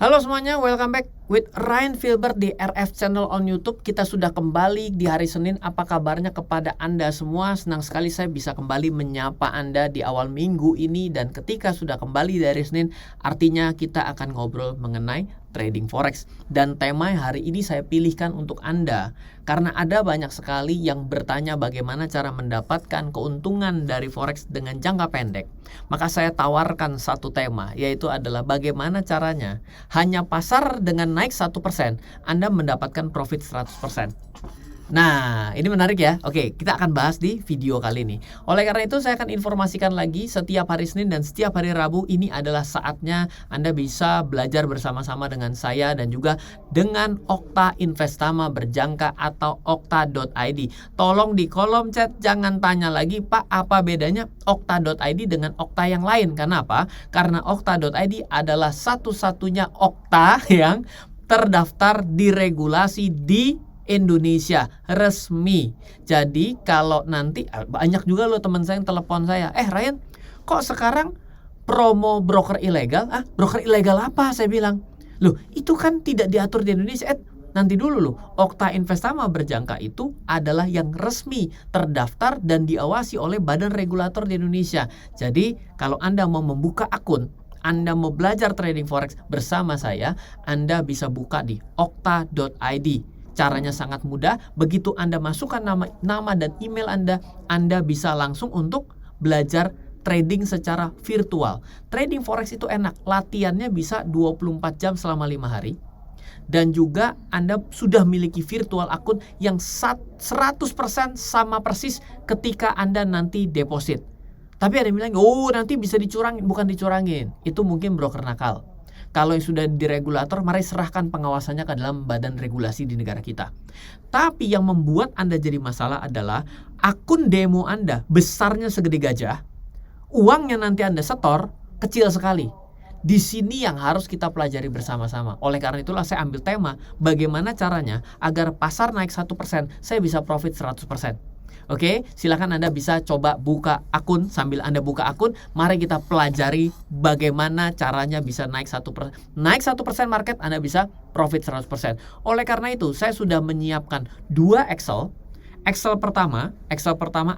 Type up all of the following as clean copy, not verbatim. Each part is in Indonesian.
Halo semuanya, welcome back with Ryan Filbert di RF Channel on YouTube. Kita sudah kembali di hari Senin. Apa kabarnya kepada Anda semua? Senang sekali saya bisa kembali menyapa Anda di awal minggu ini. Dan ketika sudah kembali dari Senin, artinya kita akan ngobrol mengenai trading forex. Dan tema hari ini saya pilihkan untuk Anda karena ada banyak sekali yang bertanya bagaimana cara mendapatkan keuntungan dari forex dengan jangka pendek. Maka saya tawarkan satu tema, yaitu adalah bagaimana caranya hanya pasar dengan naik 1% Anda mendapatkan profit 100%. Nah, ini menarik ya. Oke, kita akan bahas di video kali ini. Oleh karena itu, saya akan informasikan lagi setiap hari Senin dan setiap hari Rabu ini adalah saatnya Anda bisa belajar bersama-sama dengan saya dan juga dengan Okta Investama Berjangka atau okta.id. Tolong di kolom chat jangan tanya lagi, Pak, apa bedanya okta.id dengan Okta yang lain? Kenapa? Karena okta.id adalah satu-satunya Okta yang terdaftar diregulasi di Indonesia resmi. Jadi kalau nanti banyak juga loh teman saya yang telepon saya, Ryan, kok sekarang promo broker ilegal? Broker ilegal apa? Saya bilang, loh itu kan tidak diatur di Indonesia. Nanti dulu loh, Okta Investama Berjangka itu adalah yang resmi terdaftar dan diawasi oleh badan regulator di Indonesia. Jadi kalau Anda mau membuka akun, Anda mau belajar trading forex bersama saya, Anda bisa buka di okta.id. Caranya sangat mudah. Begitu Anda masukkan nama dan email Anda bisa langsung untuk belajar trading secara virtual. Trading forex itu enak. Latihannya bisa 24 jam selama 5 hari. Dan juga Anda sudah miliki virtual akun yang 100% sama persis ketika Anda nanti deposit. Tapi ada yang bilang, nanti bisa dicurangin. Bukan dicurangin. Itu mungkin broker nakal. Kalau yang sudah diregulator, mari serahkan pengawasannya ke dalam badan regulasi di negara kita. Tapi yang membuat Anda jadi masalah adalah akun demo Anda besarnya segede gajah, uangnya nanti Anda setor kecil sekali. Di sini yang harus kita pelajari bersama-sama. Oleh karena itulah saya ambil tema bagaimana caranya agar pasar naik 1%, saya bisa profit 100%. Oke, silakan Anda bisa coba buka akun. Sambil Anda buka akun, mari kita pelajari bagaimana caranya bisa naik 1%. Naik 1% market, Anda bisa profit 100%. Oleh karena itu, saya sudah menyiapkan 2 Excel. Excel pertama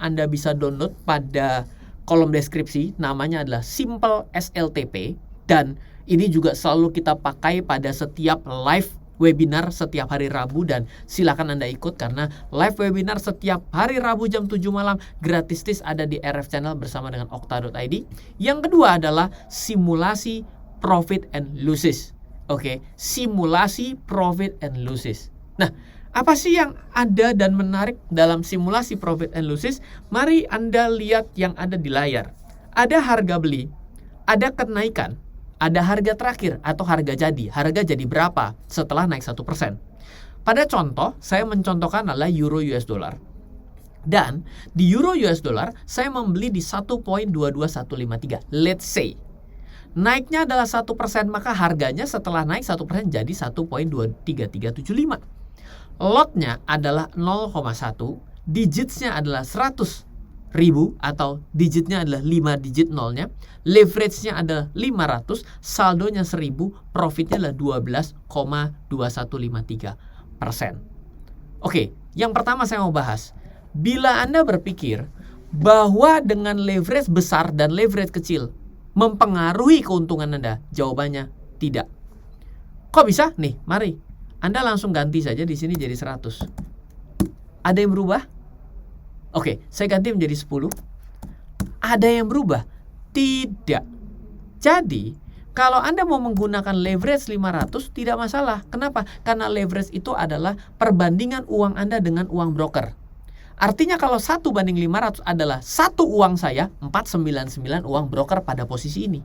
Anda bisa download pada kolom deskripsi. Namanya adalah Simple SLTP. Dan ini juga selalu kita pakai pada setiap live webinar setiap hari Rabu, dan silakan Anda ikut karena live webinar setiap hari Rabu jam 7 malam gratis ada di RF Channel bersama dengan okta.id. Yang kedua adalah simulasi profit and losses. Oke, simulasi profit and losses. Nah, apa sih yang ada dan menarik dalam simulasi profit and losses? Mari Anda lihat yang ada di layar. Ada harga beli, ada kenaikan, ada harga terakhir atau harga jadi. Harga jadi berapa setelah naik 1%. Pada contoh, saya mencontohkan adalah Euro US Dollar. Dan di Euro US Dollar, saya membeli di 1.22153. Let's say. Naiknya adalah 1%, maka harganya setelah naik 1% jadi 1.23375. Lotnya adalah 0,1. Digitsnya adalah 100.000 atau digitnya adalah 5 digit nolnya, leverage-nya adalah 500, saldonya 1000, profitnya adalah 12,2153%. Oke, yang pertama saya mau bahas, bila Anda berpikir bahwa dengan leverage besar dan leverage kecil mempengaruhi keuntungan Anda, jawabannya tidak. Kok bisa? Nih, mari Anda langsung ganti saja di sini jadi 100. Ada yang berubah? Oke, saya ganti menjadi 10. Ada yang berubah? Tidak. Jadi, kalau Anda mau menggunakan leverage 500, tidak masalah. Kenapa? Karena leverage itu adalah perbandingan uang Anda dengan uang broker. Artinya kalau 1:500 adalah 1 uang saya, 499 uang broker pada posisi ini.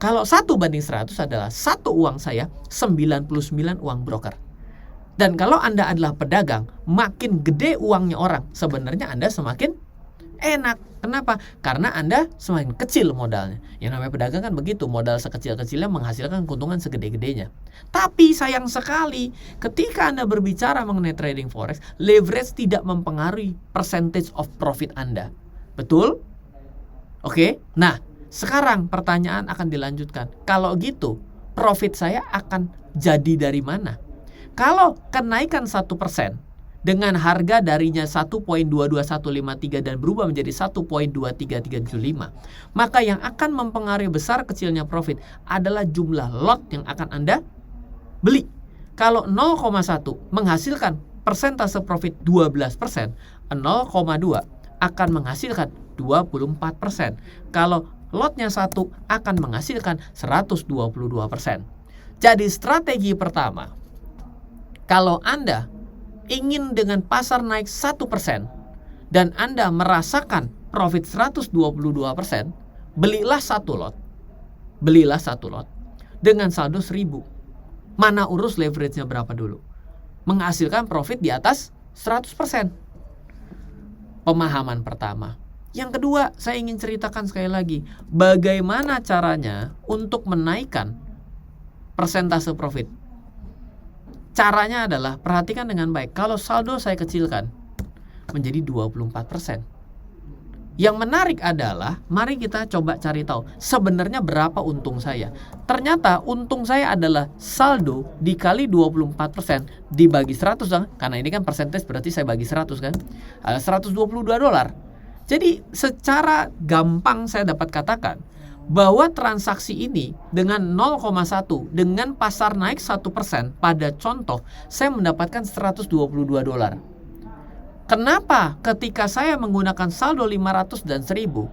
Kalau 1:100 adalah 1 uang saya, 99 uang broker. Dan kalau Anda adalah pedagang, makin gede uangnya orang, sebenarnya Anda semakin enak. Kenapa? Karena Anda semakin kecil modalnya. Yang namanya pedagang kan begitu, modal sekecil-kecilnya menghasilkan keuntungan segede-gedenya. Tapi sayang sekali, ketika Anda berbicara mengenai trading forex, leverage tidak mempengaruhi percentage of profit Anda. Betul? Oke, nah sekarang pertanyaan akan dilanjutkan. Kalau gitu, profit saya akan jadi dari mana? Kalau kenaikan 1% dengan harga darinya 1.22153 dan berubah menjadi 1.23375, maka yang akan mempengaruhi besar kecilnya profit adalah jumlah lot yang akan Anda beli. Kalau 0,1 menghasilkan persentase profit 12%, 0,2 akan menghasilkan 24%. Kalau lotnya 1 akan menghasilkan 122%. Jadi strategi pertama, kalau Anda ingin dengan pasar naik 1% dan Anda merasakan profit 122%, belilah satu lot dengan saldo 1000. Mana urus leverage-nya berapa dulu, menghasilkan profit di atas 100%. Pemahaman pertama. Yang kedua, saya ingin ceritakan sekali lagi bagaimana caranya untuk menaikkan persentase profit. Caranya adalah perhatikan dengan baik. Kalau saldo saya kecilkan menjadi 24%. Yang menarik adalah mari kita coba cari tahu sebenarnya berapa untung saya. Ternyata untung saya adalah saldo dikali 24% dibagi 100 kan? Karena ini kan persentase berarti saya bagi 100 kan? $122. Jadi secara gampang saya dapat katakan bahwa transaksi ini dengan 0,1 dengan pasar naik 1% pada contoh saya mendapatkan $122. Kenapa ketika saya menggunakan saldo 500 dan 1000,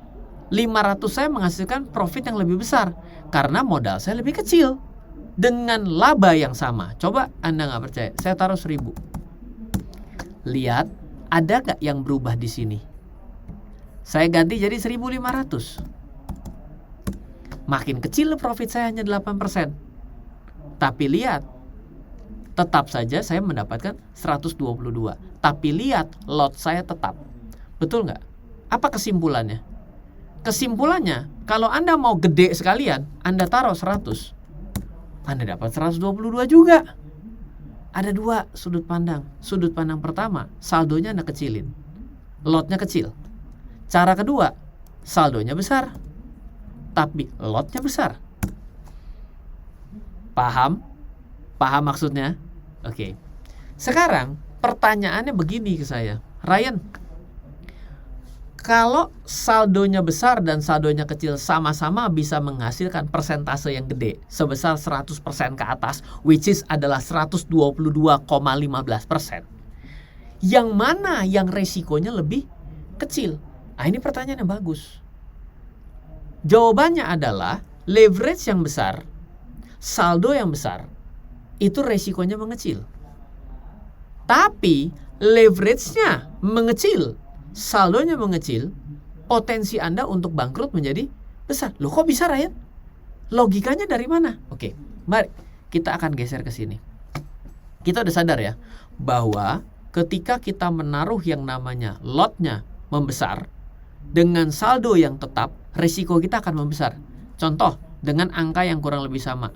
500 saya menghasilkan profit yang lebih besar karena modal saya lebih kecil dengan laba yang sama. Coba Anda nggak percaya, saya taruh 1000. Lihat, ada nggak yang berubah di sini? Saya ganti jadi 1500. Makin kecil profit saya hanya 8%. Tapi lihat, tetap saja saya mendapatkan 122. Tapi lihat, lot saya tetap. Betul nggak? Apa kesimpulannya? Kesimpulannya, kalau Anda mau gede sekalian, Anda taruh 100. Anda dapat 122 juga. Ada dua sudut pandang. Sudut pandang pertama, saldonya Anda kecilin. Lotnya kecil. Cara kedua, saldonya besar. Tapi lotnya besar. Paham? Paham maksudnya? Oke. Sekarang pertanyaannya begini ke saya, Ryan, kalau saldonya besar dan saldonya kecil sama-sama bisa menghasilkan persentase yang gede sebesar 100% ke atas, which is adalah 122,15%, yang mana yang resikonya lebih kecil? Nah, ini pertanyaan yang bagus. Jawabannya adalah leverage yang besar, saldo yang besar, itu resikonya mengecil. Tapi leverage-nya mengecil, saldonya mengecil, potensi Anda untuk bangkrut menjadi besar. Loh, kok bisa, Ryan? Logikanya dari mana? Oke, mari kita akan geser ke sini. Kita udah sadar ya bahwa ketika kita menaruh yang namanya lotnya membesar dengan saldo yang tetap, risiko kita akan membesar. Contoh dengan angka yang kurang lebih sama.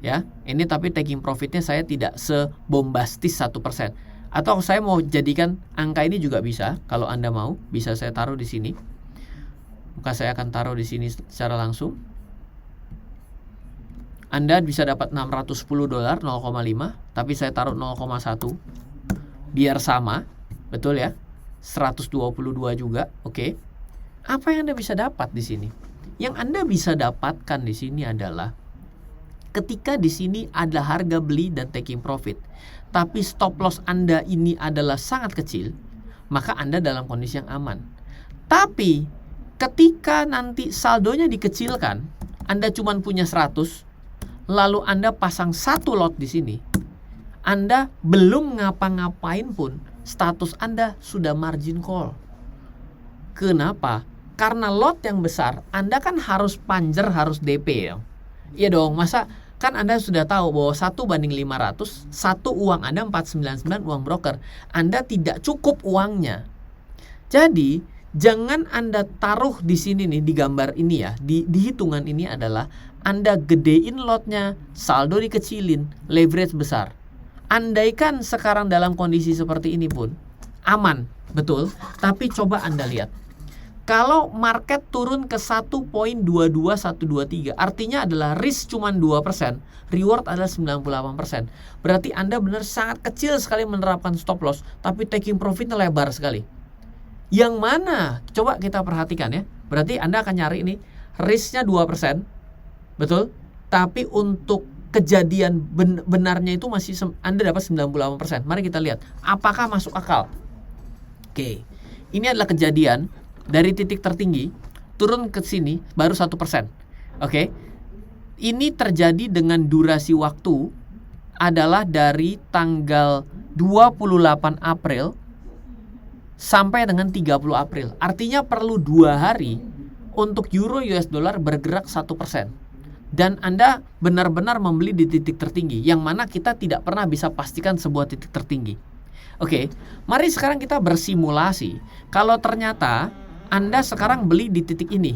Ya, ini tapi taking profitnya saya tidak sebombastis 1%. Atau saya mau jadikan angka ini juga bisa. Kalau Anda mau, bisa saya taruh di sini. Maka saya akan taruh di sini secara langsung. Anda bisa dapat $610, 0,5. Tapi saya taruh 0,1. Biar sama, betul ya? 122 juga, oke. Apa yang Anda bisa dapat di sini? Yang Anda bisa dapatkan di sini adalah ketika di sini ada harga beli dan taking profit, tapi stop loss Anda ini adalah sangat kecil, maka Anda dalam kondisi yang aman. Tapi ketika nanti saldonya dikecilkan, Anda cuma punya 100, lalu Anda pasang satu lot di sini, Anda belum ngapa-ngapain pun, status Anda sudah margin call. Kenapa? Karena lot yang besar, Anda kan harus panjer, harus DP ya. Iya dong, masa kan Anda sudah tahu bahwa 1:500, satu uang Anda 499 uang broker. Anda tidak cukup uangnya. Jadi, jangan Anda taruh di sini nih, di gambar ini ya, di hitungan ini adalah Anda gedein lotnya, saldo dikecilin, leverage besar. Andaikan sekarang dalam kondisi seperti ini pun aman, betul. Tapi coba Anda lihat, Kalau market turun ke 1.22123, artinya adalah risk cuma 2%, reward adalah 98%. Berarti Anda benar sangat kecil sekali menerapkan stop loss, tapi taking profitnya lebar sekali. Yang mana? Coba kita perhatikan ya. Berarti Anda akan nyari ini, risknya 2%, betul? Tapi untuk kejadian benarnya itu masih Anda dapat 98%. Mari kita lihat, apakah masuk akal? Oke, ini adalah kejadian dari titik tertinggi turun ke sini baru 1%. Oke. Ini terjadi dengan durasi waktu adalah dari tanggal 28 April sampai dengan 30 April. Artinya perlu 2 hari untuk euro US dollar bergerak 1%. Dan Anda benar-benar membeli di titik tertinggi, yang mana kita tidak pernah bisa pastikan sebuah titik tertinggi. Oke, mari sekarang kita bersimulasi. Kalau ternyata Anda sekarang beli di titik ini,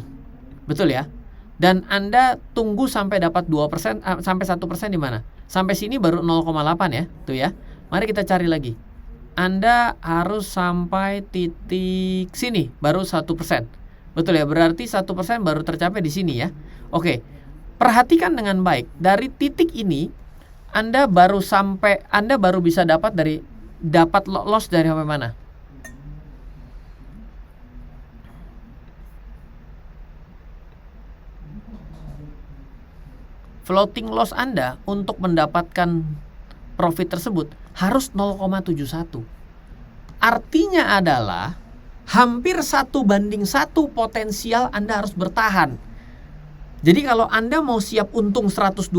betul ya? Dan Anda tunggu sampai dapat 2%, sampai 1% di mana? Sampai sini baru 0,8 ya, tuh ya. Mari kita cari lagi. Anda harus sampai titik sini, baru 1%. Betul ya, berarti 1% baru tercapai di sini ya. Oke, perhatikan dengan baik. Dari titik ini, Anda baru bisa dapat loss dari sampai mana? Floating loss Anda untuk mendapatkan profit tersebut harus 0,71. Artinya adalah hampir 1:1 potensial Anda harus bertahan. Jadi kalau Anda mau siap untung $120,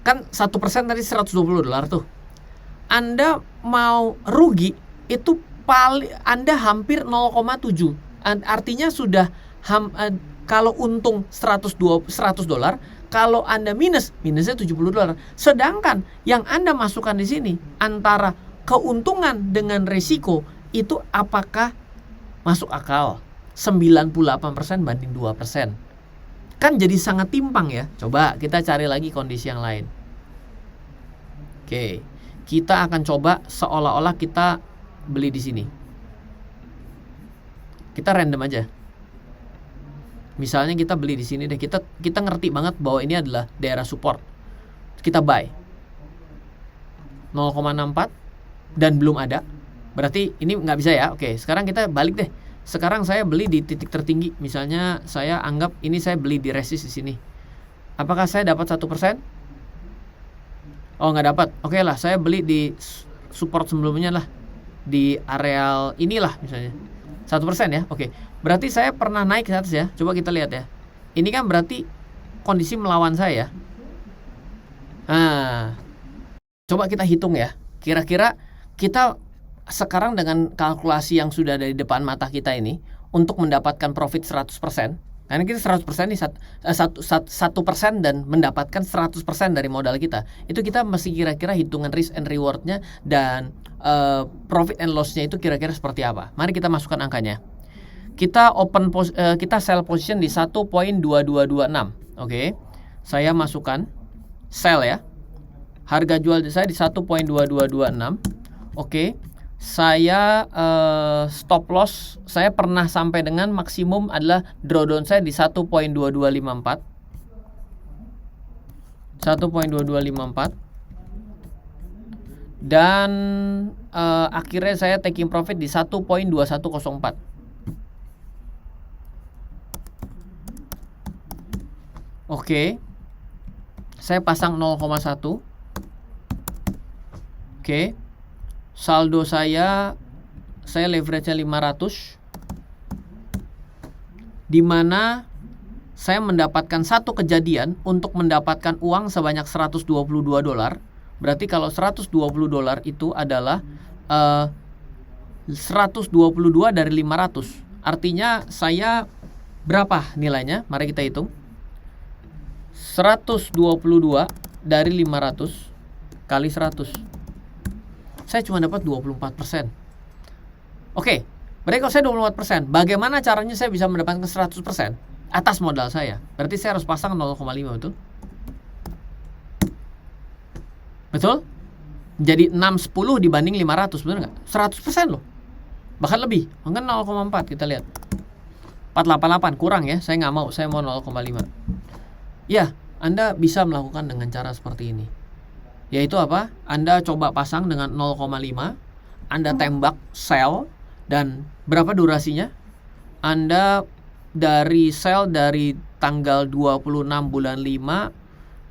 kan 1% tadi $120 tuh. Anda mau rugi itu Anda hampir 0,7. Artinya sudah kalau untung $100, kalau Anda minusnya $70. Sedangkan yang Anda masukkan di sini antara keuntungan dengan risiko itu apakah masuk akal? 98% banding 2%. Kan jadi sangat timpang ya. Coba kita cari lagi kondisi yang lain. Oke, kita akan coba seolah-olah kita beli di sini. Kita random aja. Misalnya kita beli di sini deh, kita ngerti banget bahwa ini adalah daerah support. Kita buy 0,64 dan belum ada. Berarti ini nggak bisa ya. Oke, sekarang kita balik deh. Sekarang saya beli di titik tertinggi. Misalnya saya anggap ini saya beli di resist di sini. Apakah saya dapat 1%? Oh, nggak dapat. Oke lah, saya beli di support sebelumnya lah, di areal inilah misalnya 1% ya. Oke, berarti saya pernah naik ke atas ya. Coba kita lihat ya. Ini kan berarti kondisi melawan saya. Nah, coba kita hitung ya. Kira-kira kita sekarang dengan kalkulasi yang sudah ada di depan mata kita ini untuk mendapatkan profit 100%. Karena kita 100% nih 1% dan mendapatkan 100% dari modal kita. Itu kita mesti kira-kira hitungan risk and rewardnya dan profit and loss-nya itu kira-kira seperti apa. Mari kita masukkan angkanya. Kita kita sell position di 1.2226. Oke. Saya masukkan sell ya. Harga jual saya di 1.2226. Oke. Saya stop loss saya pernah sampai dengan maksimum adalah drawdown saya di 1.2254. 1.2254 dan akhirnya saya taking profit di 1.2104. Oke. Saya pasang 0,1. Oke. Saldo saya leverage-nya 500, di mana saya mendapatkan satu kejadian untuk mendapatkan uang sebanyak $122. Berarti kalau $120 itu adalah 122 dari 500. Artinya saya berapa nilainya? Mari kita hitung. 122 dari 500 kali 100. Saya cuma dapat 24%. Oke, berarti kalau saya 24%, bagaimana caranya saya bisa mendapatkan 100% atas modal saya? Berarti saya harus pasang 0,5, betul? Betul? Jadi 610 dibanding 500, benar nggak? 100% loh. bahkan lebih, bahkan 0,4 kita lihat. 488 kurang ya, saya nggak mau, saya mau 0,5. Ya, Anda bisa melakukan dengan cara seperti ini. Yaitu apa? Anda coba pasang dengan 0,5, Anda tembak sell, dan berapa durasinya? Anda dari sell dari tanggal 26 bulan 5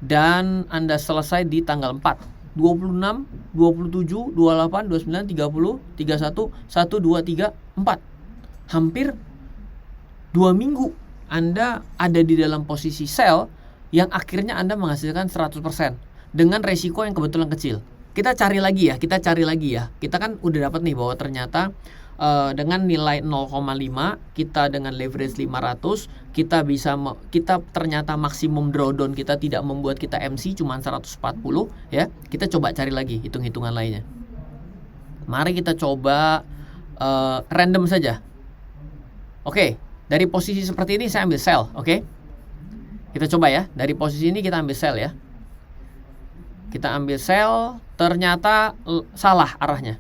dan Anda selesai di tanggal 4. 26, 27, 28, 29, 30, 31, 1, 2, 3, 4. Hampir 2 minggu Anda ada di dalam posisi sell yang akhirnya Anda menghasilkan 100% dengan resiko yang kebetulan kecil. Kita cari lagi ya. Kita kan udah dapat nih bahwa ternyata dengan nilai 0,5 kita dengan leverage 500 kita ternyata maksimum drawdown kita tidak membuat kita MC cuma 140 ya. Kita coba cari lagi hitung-hitungan lainnya. Mari kita coba random saja. Oke, dari posisi seperti ini saya ambil sell, oke? Kita coba ya, dari posisi ini kita ambil sell ya. Kita ambil sell, ternyata salah arahnya.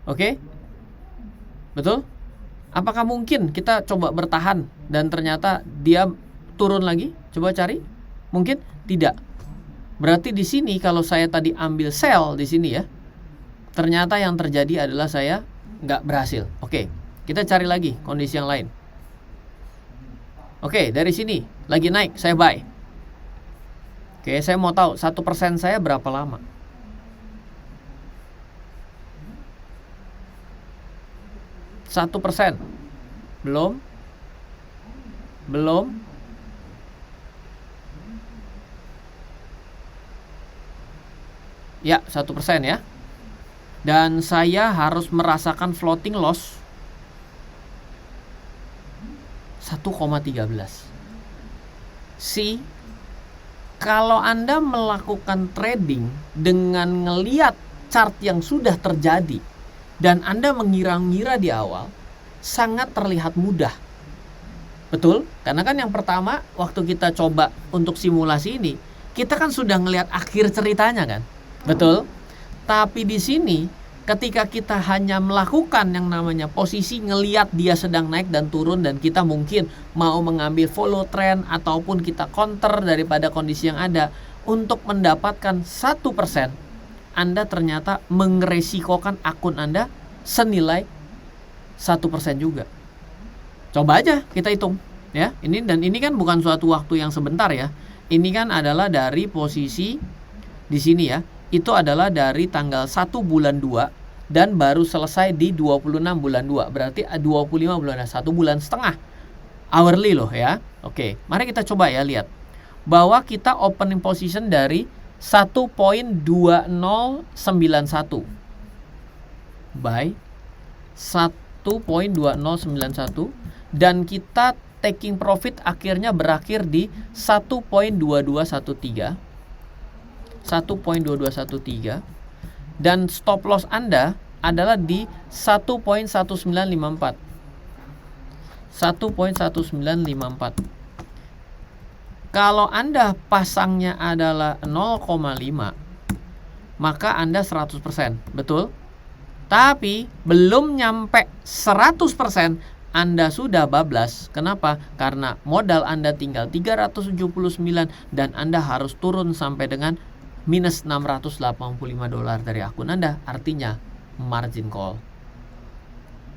Oke? Betul? Apakah mungkin kita coba bertahan dan ternyata dia turun lagi? Coba cari. Mungkin tidak. Berarti di sini kalau saya tadi ambil sell di sini ya, ternyata yang terjadi adalah saya nggak berhasil. Oke, kita cari lagi kondisi yang lain. Oke, dari sini lagi naik, saya buy. Oke, saya mau tahu 1% saya berapa lama. Satu persen belum ya 1% ya, dan saya harus merasakan floating loss 1,13. Kalau Anda melakukan trading dengan ngeliat chart yang sudah terjadi dan Anda mengira-ngira di awal, sangat terlihat mudah. Betul? Karena kan yang pertama, waktu kita coba untuk simulasi ini, kita kan sudah ngelihat akhir ceritanya kan? Betul? Tapi di sini, ketika kita hanya melakukan yang namanya posisi ngelihat dia sedang naik dan turun, dan kita mungkin mau mengambil follow trend ataupun kita counter daripada kondisi yang ada, untuk mendapatkan 1%, Anda ternyata meresikokan akun Anda senilai 1% juga. Coba aja kita hitung ya. Ini kan bukan suatu waktu yang sebentar ya. Ini kan adalah dari posisi di sini ya. Itu adalah dari tanggal 1 bulan 2 dan baru selesai di 26 bulan 2. Berarti 25 bulan, 1 bulan setengah. Hourly loh ya. Oke, mari kita coba ya lihat bahwa kita opening position dari 1.2091 buy 1.2091 dan kita taking profit akhirnya berakhir di 1.2213 dan stop loss Anda adalah di 1.1954. Kalau Anda pasangnya adalah 0,5, maka Anda 100%, betul? Tapi belum nyampe 100%, Anda sudah bablas. Kenapa? Karena modal Anda tinggal 379 dan Anda harus turun sampai dengan minus $685 dari akun Anda. Artinya margin call.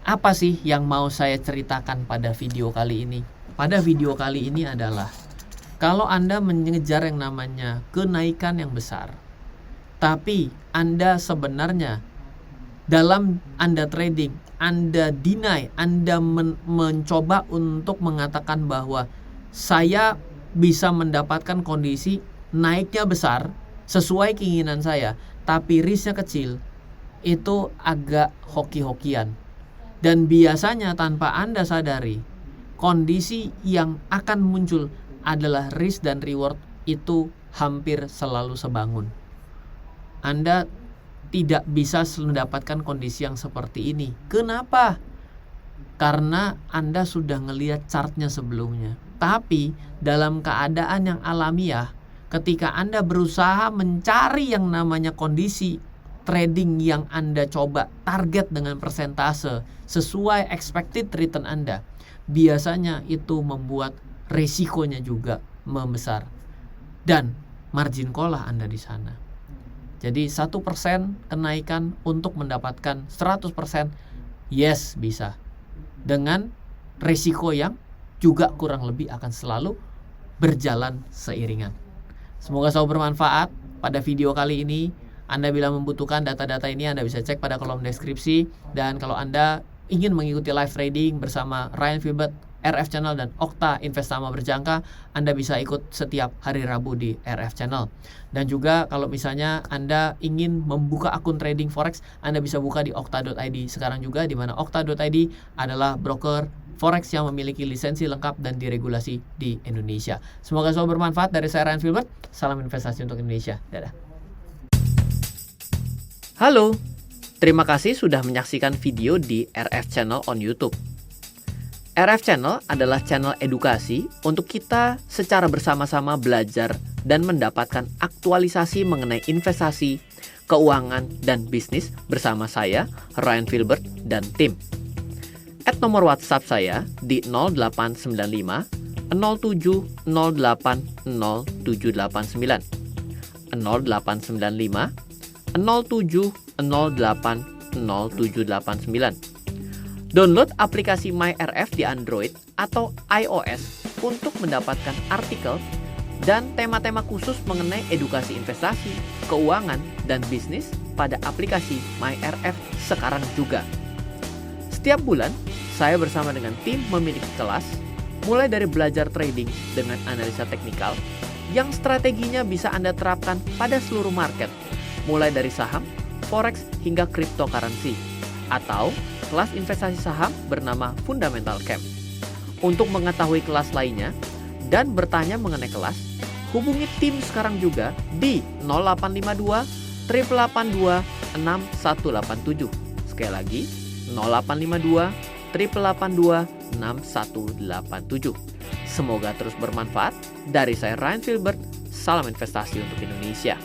Apa sih yang mau saya ceritakan pada video kali ini? Pada video kali ini adalah kalau Anda mengejar yang namanya kenaikan yang besar, tapi Anda sebenarnya dalam Anda trading, Anda deny, Anda mencoba untuk mengatakan bahwa saya bisa mendapatkan kondisi naiknya besar sesuai keinginan saya, tapi risknya kecil, itu agak hoki-hokian. Dan biasanya tanpa Anda sadari, kondisi yang akan muncul adalah risk dan reward itu hampir selalu sebangun. Anda tidak bisa mendapatkan kondisi yang seperti ini. Kenapa? Karena Anda sudah ngelihat chartnya sebelumnya. Tapi dalam keadaan yang alamiah, ketika Anda berusaha mencari yang namanya kondisi trading yang Anda coba target dengan persentase sesuai expected return Anda, biasanya itu membuat resikonya juga membesar dan margin call lah Anda di sana. Jadi 1% kenaikan untuk mendapatkan 100%, yes bisa. Dengan resiko yang juga kurang lebih akan selalu berjalan seiringan. Semoga selalu bermanfaat. Pada video kali ini, Anda bila membutuhkan data-data ini, Anda bisa cek pada kolom deskripsi. Dan kalau Anda ingin mengikuti live trading bersama Ryan Filbert, RF Channel dan Okta Investama Berjangka, Anda bisa ikut setiap hari Rabu di RF Channel. Dan juga kalau misalnya Anda ingin membuka akun trading forex, Anda bisa buka di okta.id sekarang juga, di mana okta.id adalah broker forex yang memiliki lisensi lengkap dan diregulasi di Indonesia. Semoga selalu bermanfaat. Dari saya Ryan Filbert, salam investasi untuk Indonesia. Dadah. Halo, terima kasih sudah menyaksikan video di RF Channel on YouTube. RF Channel adalah channel edukasi untuk kita secara bersama-sama belajar dan mendapatkan aktualisasi mengenai investasi, keuangan, dan bisnis bersama saya, Ryan Filbert, dan tim. Add nomor WhatsApp saya di 0895 07 08 0789 0895 07 08 0789. Download aplikasi MyRF di Android atau iOS untuk mendapatkan artikel dan tema-tema khusus mengenai edukasi investasi, keuangan, dan bisnis pada aplikasi MyRF sekarang juga. Setiap bulan, saya bersama dengan tim memiliki kelas, mulai dari belajar trading dengan analisa teknikal, yang strateginya bisa Anda terapkan pada seluruh market, mulai dari saham, forex, hingga cryptocurrency, atau kelas investasi saham bernama Fundamental Camp. Untuk mengetahui kelas lainnya dan bertanya mengenai kelas, hubungi tim sekarang juga di 0852 882 6187. Sekali lagi, 0852 882 6187. Semoga terus bermanfaat. Dari saya Ryan Filbert, salam investasi untuk Indonesia.